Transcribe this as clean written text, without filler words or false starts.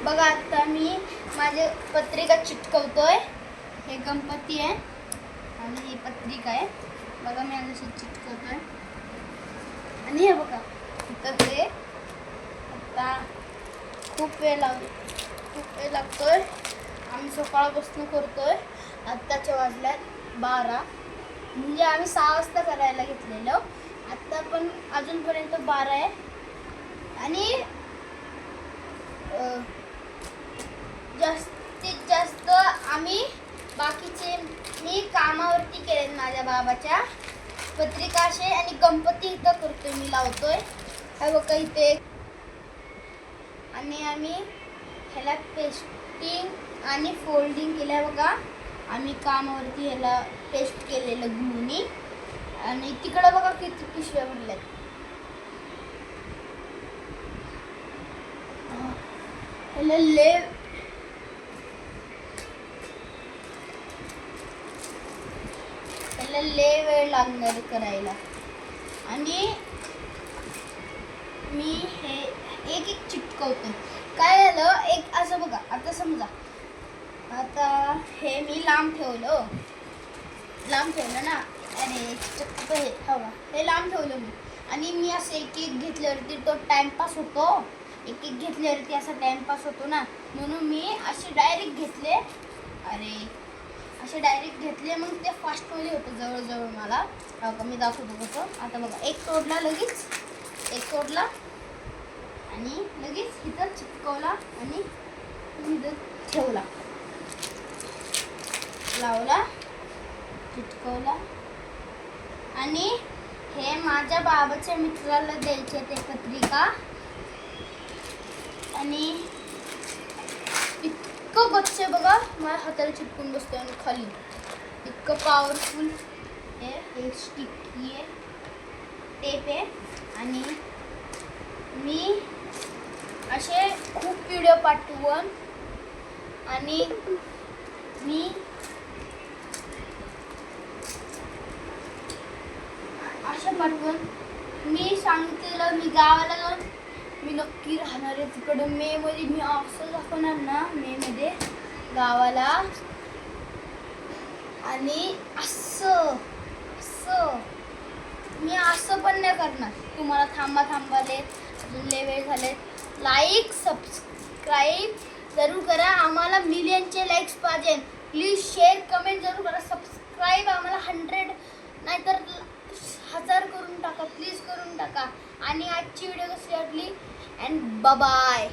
बघा आता मी माझे पत्रिका चिटकवतोय. हे गणपती आहे आणि ही पत्रिका आहे. बघा मी आज अशी चिटकवतोय आणि हे बघा इथं ते आता खूप वेळ लागतोय. आम्ही सकाळपासून करतोय. आत्ताच्या वाजल्यात 12 म्हणजे आम्ही 6 वाजता करायला घेतलेलं. आत्ता पण अजूनपर्यंत 12 आहे आणि जास्तीत जास्त आम्ही बाकीचे मी कामावरती केले माझ्या बाबाच्या पत्रिका असे आणि गणपती इथं करतोय मी लावतोय. हे बघा इथे आणि आम्ही ह्याला पेस्टिंग आणि फोल्डिंग केलं बघा. आम्ही कामावरती ह्याला पेस्ट केलेलं ग्लूनी आणि तिकडं बघा किती पिशव्या भरल्यात. ह्याला लय वेळ लागणार करायला आणि मी हे एक एक चिटकवतो. काय झालं एक असं बघा आता समजा आता हे मी लांब ठेवलं ना. अरे चक्क हे हवा हे लांब ठेवलं मी आणि मी असं एक एक घेतल्यावरती तो टाइमपास होतो. एक एक घेतल्यावरती असा टाइमपास होतो ना, म्हणून मी असे डायरेक्ट घेतले. असे डायरेक्ट घेतले मग ते फास्टमध्ये होतं जवळजवळ मला. मी दाखवतो कसं. आता बघा एक तोडला लगेच एक तोडला आणि लगेच इथं चिटकवला आणि इथं ठेवला लावला चिटकवला आणि हे माझ्या बाबाच्या मित्राला द्यायचे ते पत्रिका आणि इतकं गच्च बघा माझ्या हाताला चिटकून बसतोय आणि खाली इतकं पॉवरफुल हे स्टिकी आहे टेप आहे. आणि मी असे खूप व्हिडिओ पाठवून आणि मी अशा पाठवून मी सांगितलेलं मी गावाला जाऊन मी नक्की राहणार आहे तिकडं मे मध्ये. मी असं दाखवणार ना मे मध्ये गावाला आणि असं मी असं पण नाही करणार. तुम्हाला थांबाले अजून लय वेळ झाले. लाईक सबस्क्राईब जरूर करा. आम्हाला मिलियनचे लाईक्स पाहिजे. प्लीज शेअर कमेंट जरूर करा. सबस्क्राईब आम्हाला 100 नाहीतर 1000 करून टाका. प्लीज करून टाका. आणि आजची व्हिडिओ कशी वाटली अँड बाय.